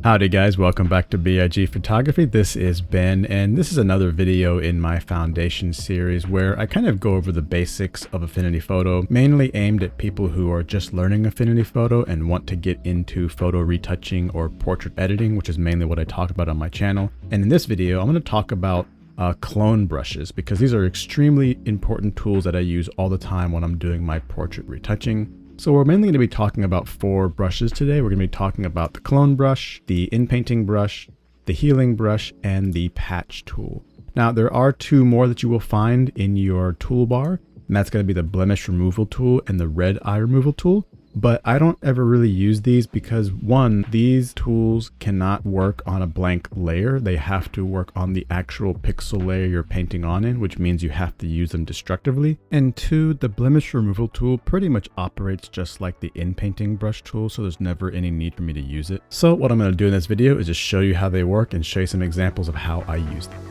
Howdy guys, welcome back to BIG Photography. This is Ben, and this is another video in my foundation series where I kind of go over the basics of Affinity Photo, mainly aimed at people who are just learning Affinity Photo and want to get into photo retouching or portrait editing, which is mainly what I talk about on my channel. And in this video, I'm going to talk about clone brushes, because these are extremely important tools that I use all the time when I'm doing my portrait retouching. So we're mainly going to be talking about 4 brushes today. We're going to be talking about the clone brush, the inpainting brush, the healing brush, and the patch tool. Now there are 2 more that you will find in your toolbar, and that's going to be the blemish removal tool and the red eye removal tool. But I don't ever really use these because, one, these tools cannot work on a blank layer. They have to work on the actual pixel layer you're painting on in, which means you have to use them destructively. And 2, the blemish removal tool pretty much operates just like the inpainting brush tool, so there's never any need for me to use it. So what I'm going to do in this video is just show you how they work and show you some examples of how I use them.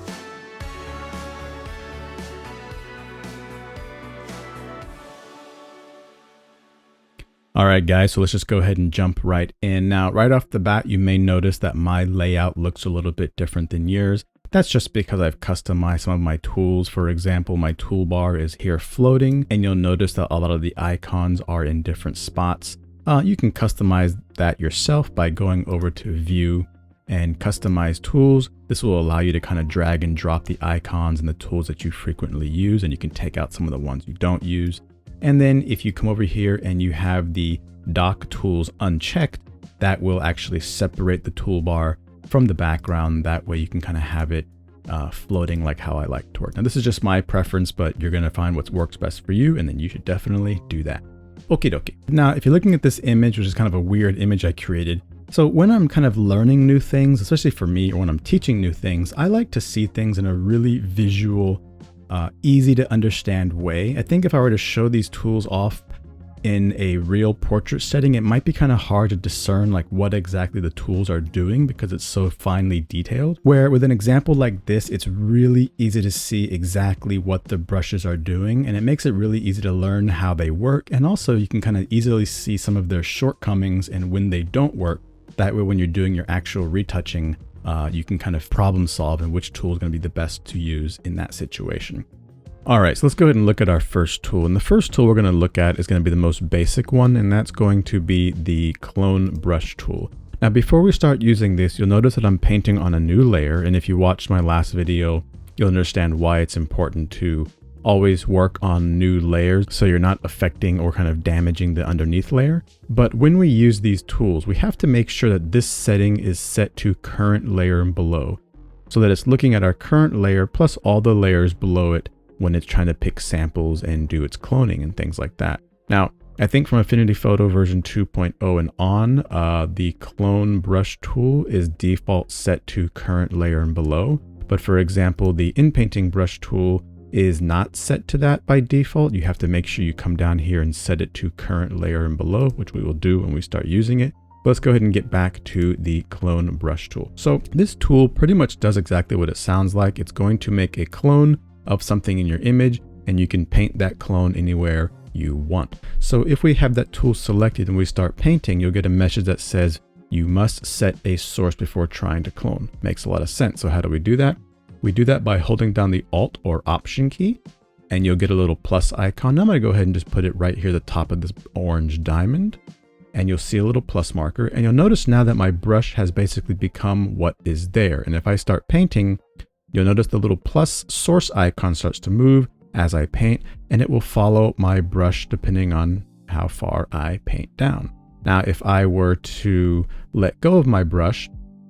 All right, guys, so let's just go ahead and jump right in. Now, right off the bat, you may notice that my layout looks a little bit different than yours. That's just because I've customized some of my tools. For example, my toolbar is here floating, and you'll notice that a lot of the icons are in different spots. You can customize that yourself by going over to View and Customize Tools. This will allow you to kind of drag and drop the icons and the tools that you frequently use, and you can take out some of the ones you don't use. And then if you come over here and you have the dock tools unchecked, that will actually separate the toolbar from the background. That way you can kind of have it floating like how I like to work. Now this is just my preference, but you're going to find what works best for you, and then you should definitely do that. Okie dokie. Now, if you're looking at this image, which is kind of a weird image I created. So when I'm kind of learning new things, especially for me, or when I'm teaching new things, I like to see things in a really visual, easy to understand way. I think if I were to show these tools off in a real portrait setting, it might be kind of hard to discern like what exactly the tools are doing because it's so finely detailed. Where with an example like this, it's really easy to see exactly what the brushes are doing, and it makes it really easy to learn how they work. And also you can kind of easily see some of their shortcomings and when they don't work. That way when you're doing your actual retouching, you can kind of problem solve and which tool is going to be the best to use in that situation. All right, so let's go ahead and look at our first tool. And the first tool we're going to look at is going to be the most basic one, and that's going to be the clone brush tool. Now, before we start using this, you'll notice that I'm painting on a new layer. And if you watched my last video, you'll understand why it's important to always work on new layers so you're not affecting or kind of damaging the underneath layer. But when we use these tools, we have to make sure that this setting is set to current layer and below, so that it's looking at our current layer plus all the layers below it when it's trying to pick samples and do its cloning and things like that. Now, I think from Affinity Photo version 2.0 and on, the clone brush tool is default set to current layer and below. But for example, the inpainting brush tool is not set to that by default. You have to make sure you come down here and set it to current layer and below, which we will do when we start using it. But let's go ahead and get back to the clone brush tool. So this tool pretty much does exactly what it sounds like. It's going to make a clone of something in your image, and you can paint that clone anywhere you want. So if we have that tool selected and we start painting, you'll get a message that says you must set a source before trying to clone. Makes a lot of sense. So how do we do that? We do that by holding down the Alt or Option key, and you'll get a little plus icon. Now I'm going to go ahead and just put it right here at the top of this orange diamond, and you'll see a little plus marker. And you'll notice now that my brush has basically become what is there. And if I start painting, you'll notice the little plus source icon starts to move as I paint, and it will follow my brush depending on how far I paint down. Now, if I were to let go of my brush,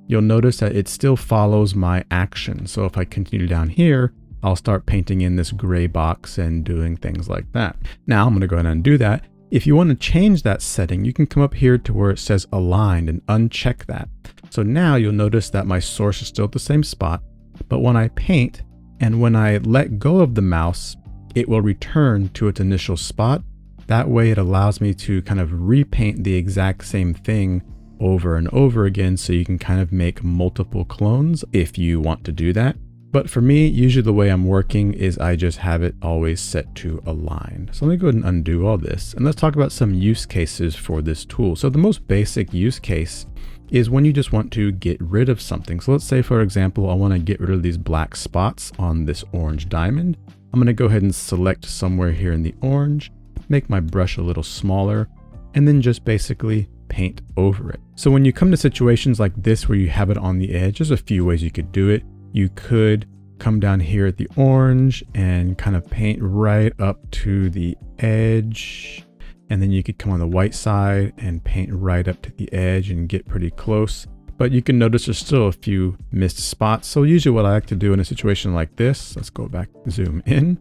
you'll notice that it still follows my action. So if I continue down here, I'll start painting in this gray box and doing things like that. Now I'm going to go ahead and undo that. If you want to change that setting, you can come up here to where it says aligned and uncheck that. So now you'll notice that my source is still at the same spot, but when I paint and when I let go of the mouse, it will return to its initial spot. That way it allows me to kind of repaint the exact same thing over and over again, so you can kind of make multiple clones if you want to do that. But for me, usually the way I'm working is I just have it always set to align. So let me go ahead and undo all this, and let's talk about some use cases for this tool. So the most basic use case is when you just want to get rid of something. So let's say, for example, I want to get rid of these black spots on this orange diamond. I'm going to go ahead and select somewhere here in the orange, make my brush a little smaller, and then just basically paint over it. So when you come to situations like this where you have it on the edge, there's a few ways you could do it. You could come down here at the orange and kind of paint right up to the edge. And then you could come on the white side and paint right up to the edge and get pretty close. But you can notice there's still a few missed spots. So usually what I like to do in a situation like this, let's go back, zoom in,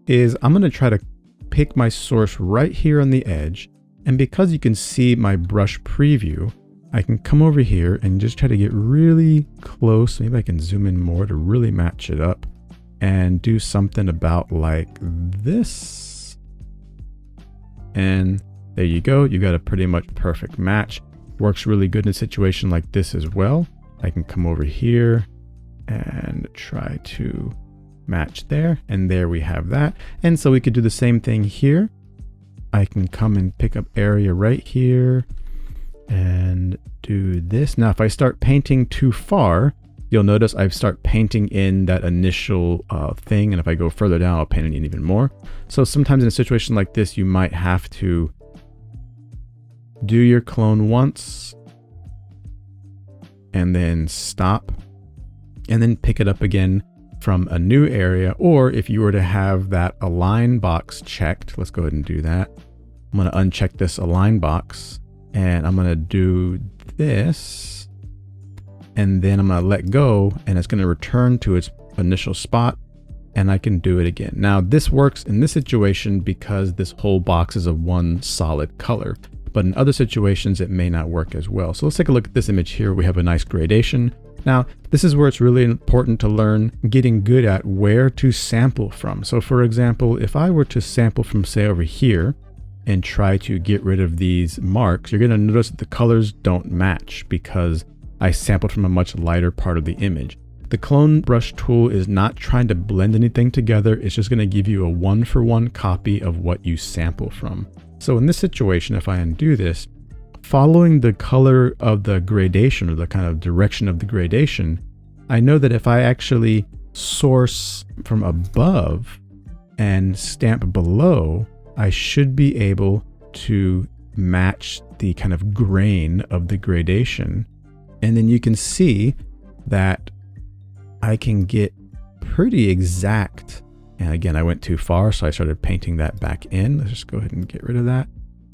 is I'm going to try to pick my source right here on the edge. And because you can see my brush preview, I can come over here and just try to get really close. Maybe I can zoom in more to really match it up and do something about like this. And there you go. You got a pretty much perfect match. Works really good in a situation like this as well. I can come over here and try to match there. And there we have that. And so we could do the same thing here. I can come and pick up area right here and do this. Now, if I start painting too far, you'll notice I start painting in that initial thing. And if I go further down, I'll paint it in even more. So sometimes in a situation like this, you might have to do your clone once and then stop and then pick it up again from a new area. Or if you were to have that align box checked, let's go ahead and do that. I'm going to uncheck this align box and I'm going to do this. And then I'm going to let go and it's going to return to its initial spot and I can do it again. Now this works in this situation because this whole box is of one solid color, but in other situations it may not work as well. So let's take a look at this image here. We have a nice gradation. Now this is where it's really important to learn getting good at where to sample from. So for example, if I were to sample from say over here and try to get rid of these marks, you're going to notice that the colors don't match because I sampled from a much lighter part of the image. The clone brush tool is not trying to blend anything together. It's just going to give you a one-for-one copy of what you sample from. So in this situation, if I undo this, following the color of the gradation or the kind of direction of the gradation, I know that if I actually source from above and stamp below, I should be able to match the kind of grain of the gradation. And then you can see that I can get pretty exact. And again, I went too far, so I started painting that back in. Let's just go ahead and get rid of that.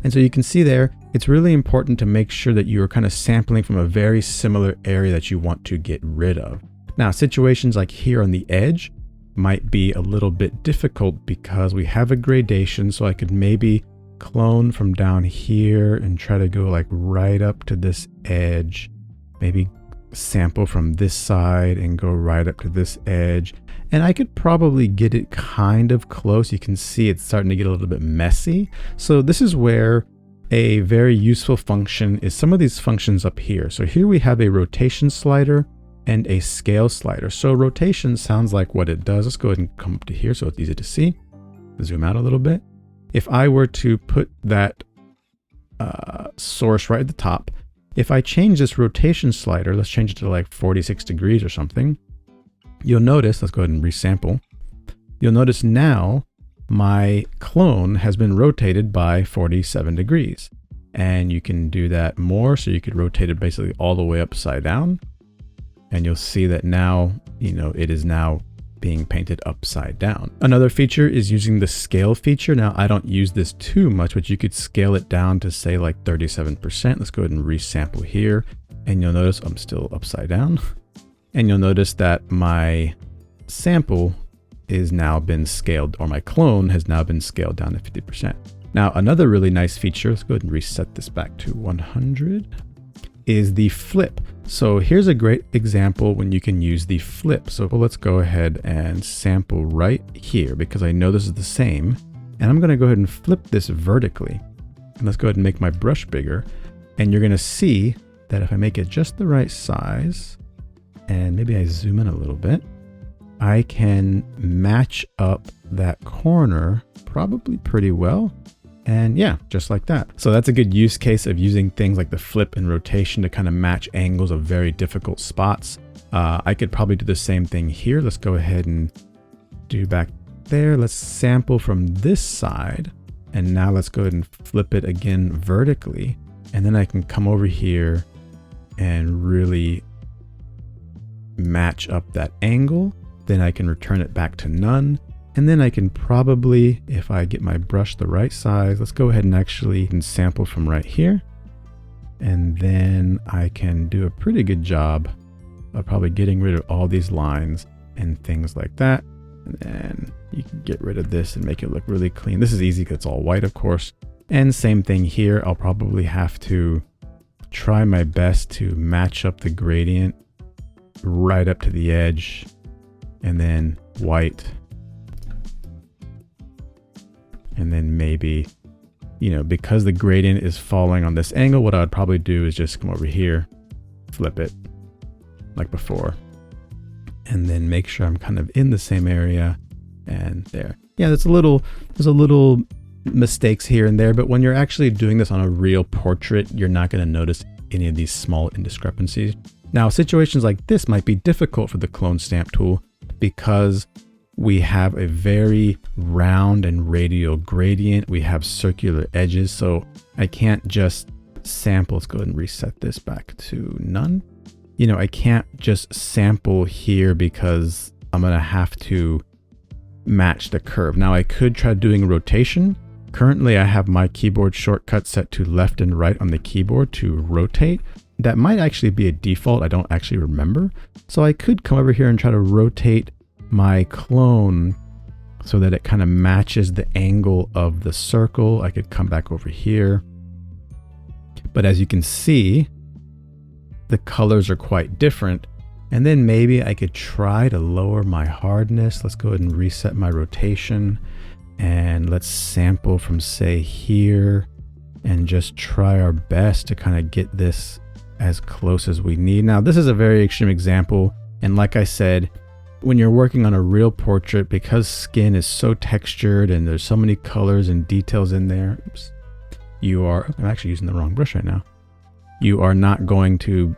And so you can see there, it's really important to make sure that you're kind of sampling from a very similar area that you want to get rid of. Now, situations like here on the edge might be a little bit difficult because we have a gradation. So I could maybe clone from down here and try to go like right up to this edge. Maybe sample from this side and go right up to this edge. And I could probably get it kind of close. You can see it's starting to get a little bit messy. So this is where a very useful function is some of these functions up here. So here we have a rotation slider and a scale slider. So rotation sounds like what it does. Let's go ahead and come up to here so it's easy to see. Zoom out a little bit. If I were to put that source right at the top, if I change this rotation slider, let's change it to like 46 degrees or something, you'll notice, let's go ahead and resample. You'll notice now my clone has been rotated by 47 degrees. And you can do that more. So you could rotate it basically all the way upside down. And you'll see that now, it is now being painted upside down. Another feature is using the scale feature. Now I don't use this too much, but you could scale it down to say like 37%. Let's go ahead and resample here. And you'll notice I'm still upside down. And you'll notice that my sample is now been scaled, or my clone has now been scaled down to 50%. Now, another really nice feature, let's go ahead and reset this back to 100, is the flip. So here's a great example when you can use the flip. So let's go ahead and sample right here because I know this is the same. And I'm going to go ahead and flip this vertically. And let's go ahead and make my brush bigger. And you're going to see that if I make it just the right size, and maybe I zoom in a little bit, I can match up that corner probably pretty well. And yeah, just like that. So that's a good use case of using things like the flip and rotation to kind of match angles of very difficult spots. I could probably do the same thing here. Let's go ahead and do back there. Let's sample from this side. And now let's go ahead and flip it again vertically. And then I can come over here and really match up that angle. Then I can return it back to none. And then I can probably, if I get my brush the right size, let's go ahead and actually sample from right here. And then I can do a pretty good job of probably getting rid of all these lines and things like that. And then you can get rid of this and make it look really clean. This is easy because it's all white, of course. And same thing here. I'll probably have to try my best to match up the gradient right up to the edge, and then white. And then maybe, you know, because the gradient is falling on this angle, what I would probably do is just come over here, flip it like before, and then make sure I'm kind of in the same area. And there. Yeah, there's a little mistakes here and there, but when you're actually doing this on a real portrait, you're not going to notice any of these small indiscrepancies. Now, situations like this might be difficult for the clone stamp tool because we have a very round and radial gradient. We have circular edges, so I can't just sample. Let's go ahead and reset this back to none. You know, I can't just sample here because I'm going to have to match the curve. Now I could try doing rotation. Currently I have my keyboard shortcut set to left and right on the keyboard to rotate. That might actually be a default. I don't actually remember. So I could come over here and try to rotate my clone so that it kind of matches the angle of the circle. I could come back over here. But as you can see, the colors are quite different. And then maybe I could try to lower my hardness. Let's go ahead and reset my rotation. And let's sample from, say, here, and just try our best to kind of get this as close as we need. Now, this is a very extreme example. And like I said, when you're working on a real portrait, because skin is so textured and there's so many colors and details in there, I'm actually using the wrong brush right now. You are not going to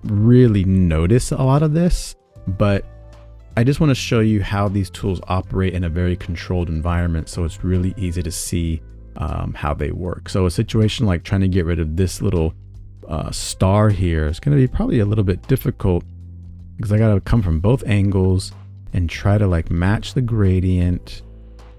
really notice a lot of this, but I just want to show you how these tools operate in a very controlled environment, so it's really easy to see how they work. So a situation like trying to get rid of this little star here is going to be probably a little bit difficult because I got to come from both angles and try to like match the gradient,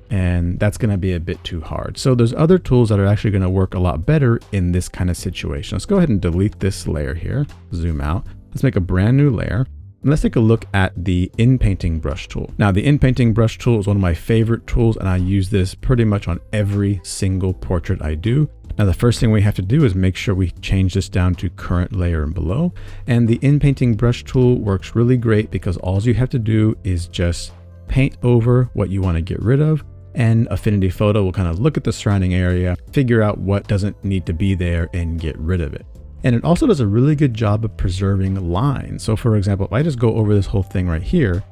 and that's going to be a bit too hard. So there's other tools that are actually going to work a lot better in this kind of situation. Let's go ahead and delete this layer here, zoom out. Let's make a brand new layer. And let's take a look at the Inpainting brush tool. Now, the Inpainting brush tool is one of my favorite tools, and I use this pretty much on every single portrait I do. Now, the first thing we have to do is make sure we change this down to current layer and below. And the Inpainting brush tool works really great because all you have to do is just paint over what you want to get rid of. And Affinity Photo will kind of look at the surrounding area, figure out what doesn't need to be there, and get rid of it. And it also does a really good job of preserving lines. So for example, if I just go over this whole thing right here,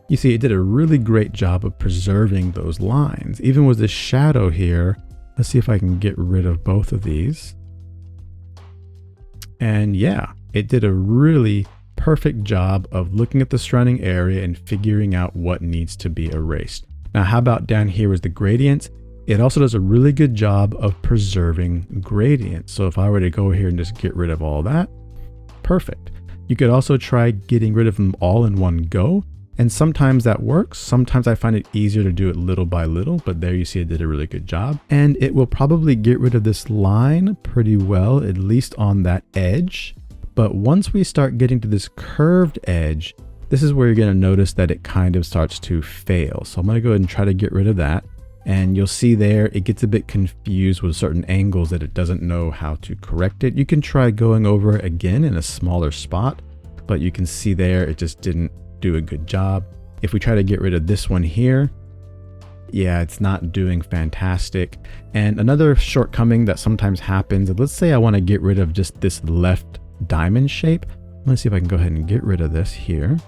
you see it did a really great job of preserving those lines. Even with this shadow here, let's see if I can get rid of both of these. And yeah, it did a really perfect job of looking at the surrounding area and figuring out what needs to be erased. Now, how about down here is the gradients? It also does a really good job of preserving gradients. So if I were to go here and just get rid of all that, perfect. You could also try getting rid of them all in one go. And sometimes that works. Sometimes I find it easier to do it little by little, but there you see it did a really good job. And it will probably get rid of this line pretty well, at least on that edge. But once we start getting to this curved edge, this is where you're going to notice that it kind of starts to fail. So I'm going to go ahead and try to get rid of that. And you'll see there, it gets a bit confused with certain angles that it doesn't know how to correct it. You can try going over it again in a smaller spot, but you can see there, it just didn't do a good job. If we try to get rid of this one here, yeah, it's not doing fantastic. And another shortcoming that sometimes happens, let's say I want to get rid of just this left diamond shape. Let's see if I can go ahead and get rid of this here.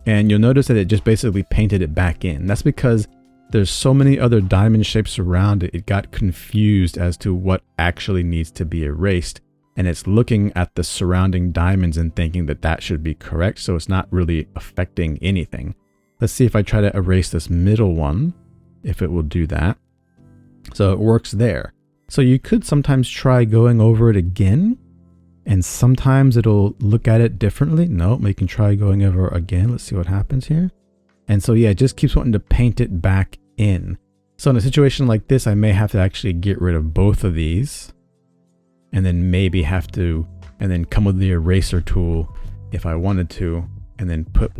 And you'll notice that it just basically painted it back in. That's because there's so many other diamond shapes around it, it got confused as to what actually needs to be erased. And it's looking at the surrounding diamonds and thinking that that should be correct. So it's not really affecting anything. Let's see if I try to erase this middle one, if it will do that. So it works there. So you could sometimes try going over it again, and sometimes it'll look at it differently. No, we can try going over again. Let's see what happens here. And so yeah, it just keeps wanting to paint it back in. So in a situation like this, I may have to actually get rid of both of these, and then maybe have to, and then come with the eraser tool if I wanted to, and then put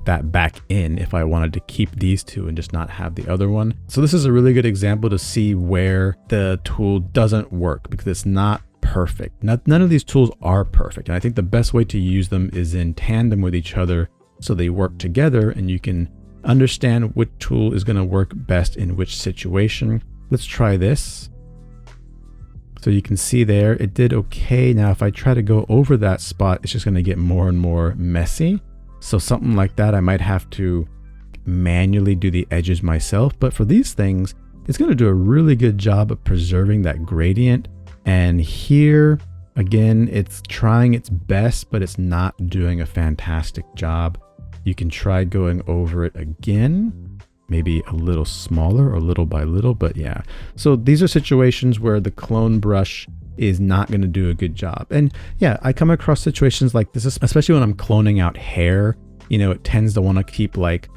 that back in if I wanted to keep these two and just not have the other one. So this is a really good example to see where the tool doesn't work, because it's not perfect. None of these tools are perfect. And I think the best way to use them is in tandem with each other, so they work together and you can understand which tool is going to work best in which situation. Let's try this. So you can see there, it did okay. Now, if I try to go over that spot, it's just going to get more and more messy. So something like that, I might have to manually do the edges myself. But for these things, it's going to do a really good job of preserving that gradient. And here, again, it's trying its best, but it's not doing a fantastic job. You can try going over it again, maybe a little smaller or little by little, but yeah. So these are situations where the clone brush is not going to do a good job. And yeah, I come across situations like this, especially when I'm cloning out hair. You know, it tends to want to keep like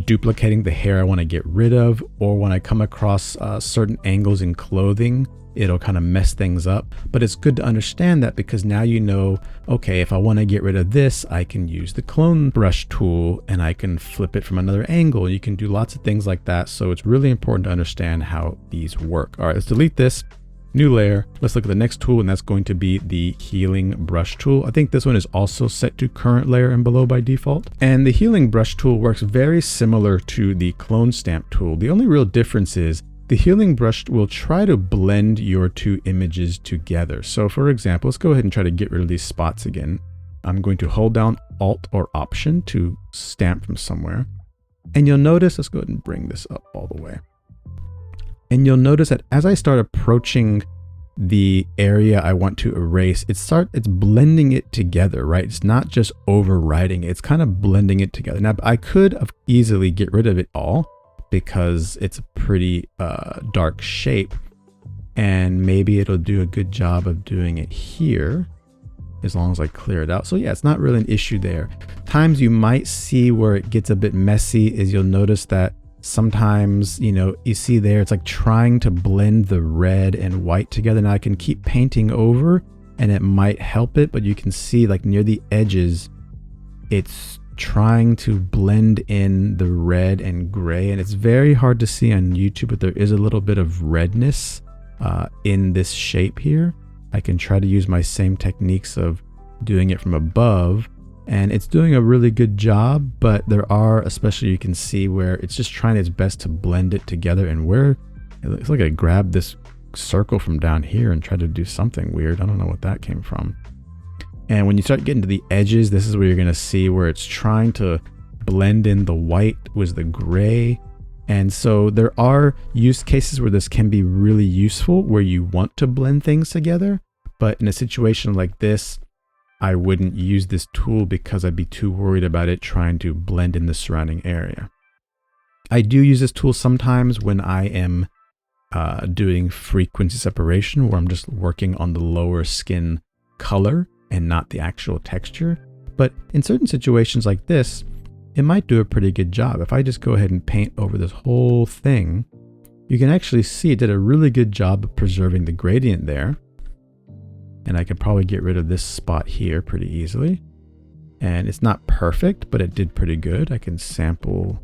duplicating the hair I want to get rid of, or when I come across certain angles in clothing, it'll kind of mess things up. But it's good to understand that, because now you know, okay, if I want to get rid of this, I can use the clone brush tool and I can flip it from another angle. You can do lots of things like that. So it's really important to understand how these work. All right, let's delete this. New layer. Let's look at the next tool, and that's going to be the healing brush tool. I think this one is also set to current layer and below by default. And the healing brush tool works very similar to the clone stamp tool. The only real difference is the healing brush will try to blend your two images together. So for example, let's go ahead and try to get rid of these spots again. I'm going to hold down Alt or Option to stamp from somewhere. And you'll notice, let's go ahead and bring this up all the way. And you'll notice that as I start approaching the area I want to erase, it's blending it together, right? It's not just overwriting it, it's kind of blending it together. Now, I could easily get rid of it all, because it's a pretty dark shape, and maybe it'll do a good job of doing it here as long as I clear it out. So yeah, it's not really an issue there. Times you might see where it gets a bit messy is you'll notice that sometimes, you know, you see there, it's like trying to blend the red and white together. Now I can keep painting over and it might help it, but you can see like near the edges, it's trying to blend in the red and gray, and it's very hard to see on YouTube, but there is a little bit of redness in this shape here. I can try to use my same techniques of doing it from above, and it's doing a really good job, but there are, especially you can see where it's just trying its best to blend it together, and where it looks like I grabbed this circle from down here and tried to do something weird. I don't know what that came from. And when you start getting to the edges, this is where you're going to see where it's trying to blend in the white with the gray. And so there are use cases where this can be really useful, where you want to blend things together. But in a situation like this, I wouldn't use this tool because I'd be too worried about it trying to blend in the surrounding area. I do use this tool sometimes when I am doing frequency separation, where I'm just working on the lower skin color and not the actual texture. But in certain situations like this, it might do a pretty good job. If I just go ahead and paint over this whole thing, you can actually see it did a really good job of preserving the gradient there. And I could probably get rid of this spot here pretty easily. And it's not perfect, but it did pretty good. I can sample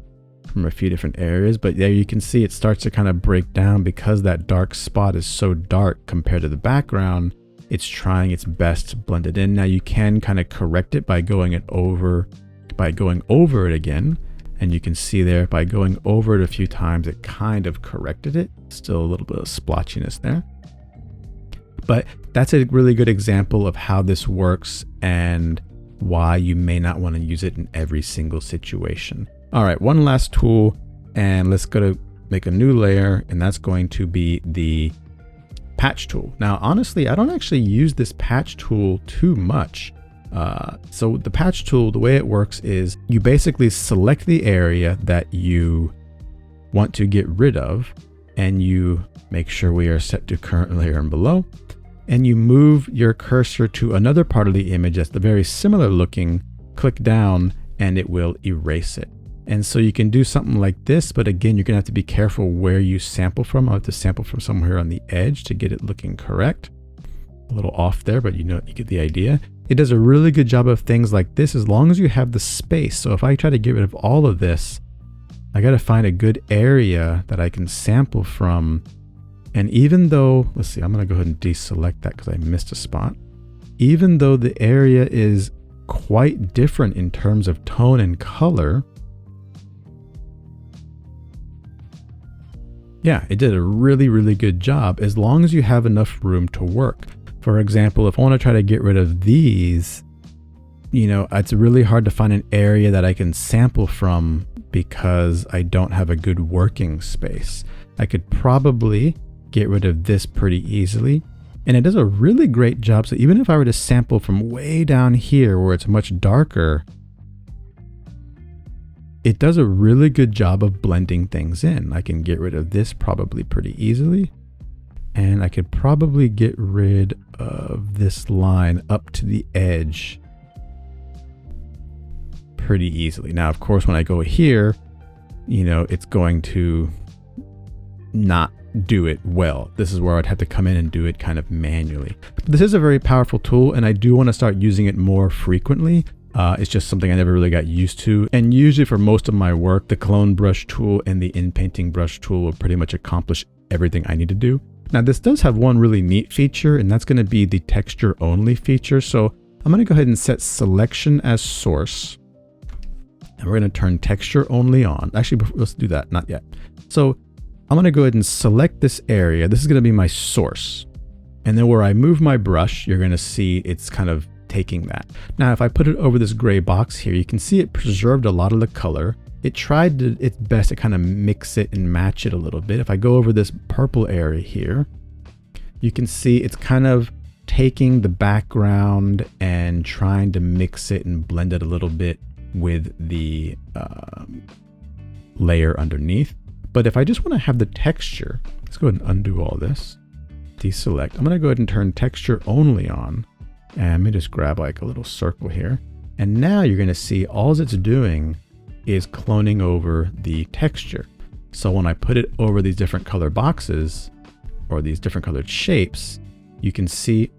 from a few different areas, but there you can see it starts to kind of break down because that dark spot is so dark compared to the background. It's trying its best to blend it in. Now you can kind of correct it by going over it again. And you can see there, by going over it a few times, it kind of corrected it. Still a little bit of splotchiness there. But that's a really good example of how this works and why you may not want to use it in every single situation. All right, one last tool And let's go to make a new layer, and that's going to be the patch tool. Now, honestly, I don't actually use this patch tool too much. So the patch tool, the way it works is you basically select the area that you want to get rid of, and you make sure we are set to current layer and below, and you move your cursor to another part of the image that's the very similar looking, click down, and it will erase it. And so you can do something like this, but again, you're gonna have to be careful where you sample from. I'll have to sample from somewhere on the edge to get it looking correct. A little off there, but you get the idea. It does a really good job of things like this as long as you have the space. So if I try to get rid of all of this, I gotta find a good area that I can sample from. And even though, let's see, I'm gonna go ahead and deselect that because I missed a spot. Even though the area is quite different in terms of tone and color, yeah, it did a really, really good job as long as you have enough room to work. For example, if I want to try to get rid of these, it's really hard to find an area that I can sample from because I don't have a good working space. I could probably get rid of this pretty easily. And it does a really great job. So even if I were to sample from way down here where it's much darker, it does a really good job of blending things in. I can get rid of this probably pretty easily. And I could probably get rid of this line up to the edge pretty easily. Now, of course, when I go here, it's going to not do it well. This is where I'd have to come in and do it kind of manually. But this is a very powerful tool, and I do want to start using it more frequently. It's just something I never really got used to. And usually for most of my work, the clone brush tool and the Inpainting brush tool will pretty much accomplish everything I need to do. Now this does have one really neat feature, and that's going to be the texture only feature. So I'm going to go ahead and set selection as source. And we're going to turn texture only on. Actually, let's do that. Not yet. So I'm going to go ahead and select this area. This is going to be my source. And then where I move my brush, you're going to see it's kind of taking that. Now, if I put it over this gray box here, you can see it preserved a lot of the color. It tried its best to kind of mix it and match it a little bit. If I go over this purple area here, you can see it's kind of taking the background and trying to mix it and blend it a little bit with the layer underneath. But if I just want to have the texture, let's go ahead and undo all this, deselect. I'm going to go ahead and turn texture only on. And let me just grab like a little circle here. And now you're going to see all it's doing is cloning over the texture. So when I put it over these different color boxes or these different colored shapes, you can see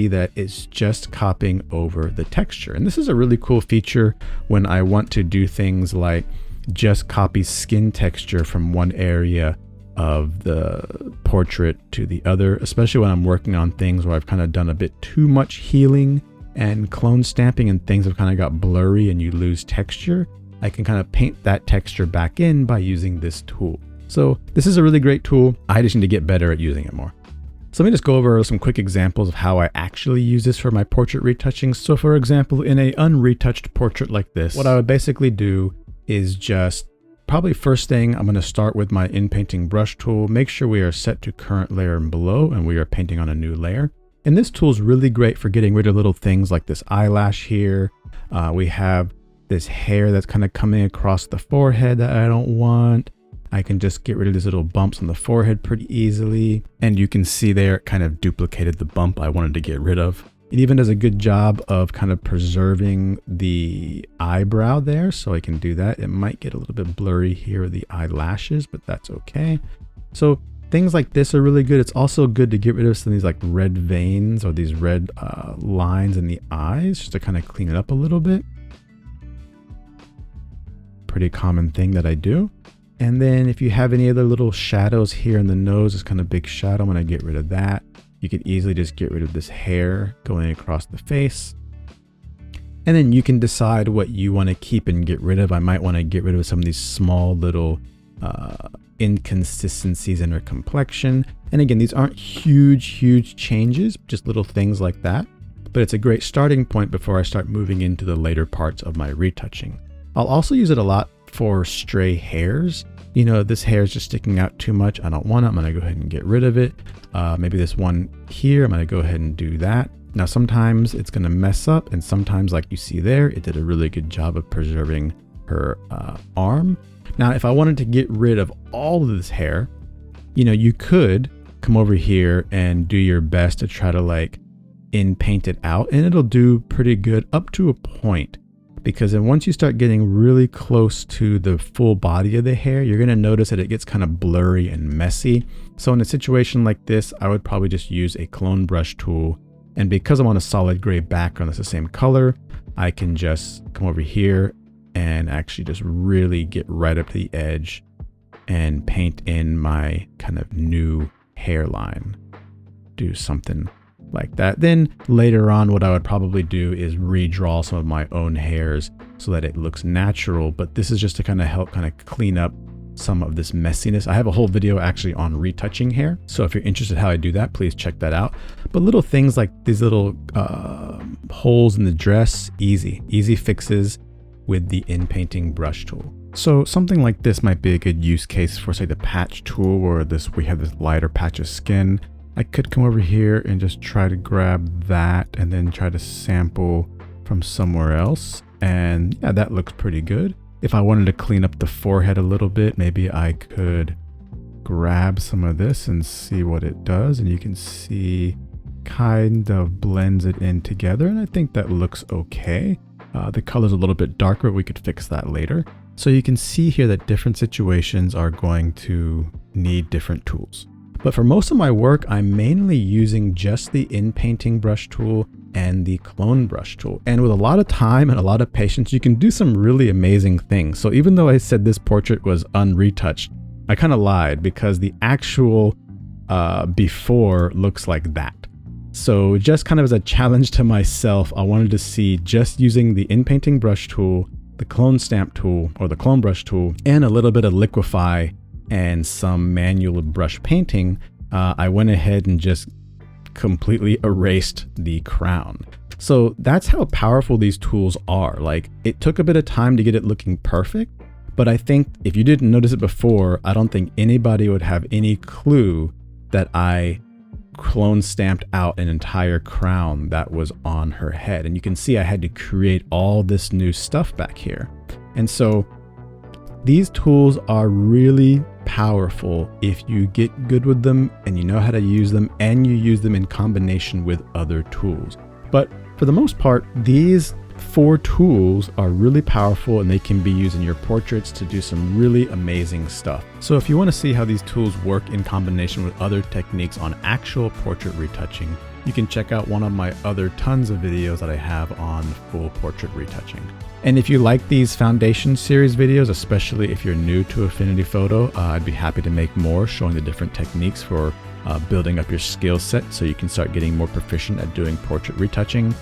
that it's just copying over the texture. And this is a really cool feature when I want to do things like just copy skin texture from one area of the portrait to the other, especially when I'm working on things where I've kind of done a bit too much healing and clone stamping and things have kind of got blurry and you lose texture. I can kind of paint that texture back in by using this tool. So this is a really great tool. I just need to get better at using it more. So let me just go over some quick examples of how I actually use this for my portrait retouching. So for example, in a unretouched portrait like this, what I would basically do is just probably first thing, I'm going to start with my Inpainting brush tool, make sure we are set to current layer and below, and we are painting on a new layer. And this tool is really great for getting rid of little things like this eyelash here. We have this hair that's kind of coming across the forehead that I don't want. I can just get rid of these little bumps on the forehead pretty easily. And you can see there it kind of duplicated the bump I wanted to get rid of. It even does a good job of kind of preserving the eyebrow there, so I can do that. It might get a little bit blurry here with the eyelashes, but that's okay. So things like this are really good. It's also good to get rid of some of these like red veins or these red lines in the eyes, just to kind of clean it up a little bit. Pretty common thing that I do. And then if you have any other little shadows here in the nose, it's kind of big shadow, I'm gonna get rid of that. You can easily just get rid of this hair going across the face. And then you can decide what you want to keep and get rid of. I might want to get rid of some of these small little inconsistencies in her complexion. And again, these aren't huge changes, just little things like that. But it's a great starting point before I start moving into the later parts of my retouching. I'll also use it a lot for stray hairs. You know, this hair is just sticking out too much. I don't want it. I'm going to go ahead and get rid of it. Maybe this one here, I'm going to go ahead and do that. Now, sometimes it's going to mess up, and sometimes, like you see there, it did a really good job of preserving her arm. Now, if I wanted to get rid of all of this hair, you know, you could come over here and do your best to try to like in-paint it out, and it'll do pretty good up to a point. Because then once you start getting really close to the full body of the hair, you're going to notice that it gets kind of blurry and messy. So in a situation like this, I would probably just use a clone brush tool. And because I'm on a solid gray background that's the same color, I can just come over here and actually just really get right up to the edge and paint in my kind of new hairline. Do something like that. Then later on, what I would probably do is redraw some of my own hairs so that it looks natural. But this is just to kind of help kind of clean up some of this messiness. I have a whole video actually on retouching hair. So if you're interested how I do that, please check that out. But little things like these little holes in the dress, easy fixes with the Inpainting brush tool. So something like this might be a good use case for say the patch tool, where we have this lighter patch of skin. I could come over here and just try to grab that and then try to sample from somewhere else. And yeah, that looks pretty good. If I wanted to clean up the forehead a little bit, maybe I could grab some of this and see what it does. And you can see kind of blends it in together. And I think that looks okay. The color's a little bit darker. We could fix that later. So you can see here that different situations are going to need different tools. But for most of my work, I'm mainly using just the Inpainting brush tool and the clone brush tool. And with a lot of time and a lot of patience, you can do some really amazing things. So even though I said this portrait was unretouched, I kind of lied, because the actual before looks like that. So just kind of as a challenge to myself, I wanted to see just using the Inpainting brush tool, the clone stamp tool or the clone brush tool, and a little bit of liquify and some manual brush painting, I went ahead and just completely erased the crown. So that's how powerful these tools are. Like, it took a bit of time to get it looking perfect, but I think if you didn't notice it before, I don't think anybody would have any clue that I clone stamped out an entire crown that was on her head. And you can see I had to create all this new stuff back here. And so these tools are really powerful if you get good with them and you know how to use them, and you use them in combination with other tools. But for the most part, these 4 tools are really powerful, and they can be used in your portraits to do some really amazing stuff. So if you want to see how these tools work in combination with other techniques on actual portrait retouching, you can check out one of my other tons of videos that I have on full portrait retouching. And if you like these foundation series videos, especially if you're new to Affinity Photo, I'd be happy to make more showing the different techniques for building up your skill set so you can start getting more proficient at doing portrait retouching.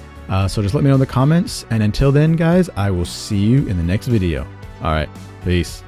So just let me know in the comments. And until then, guys, I will see you in the next video. All right, peace.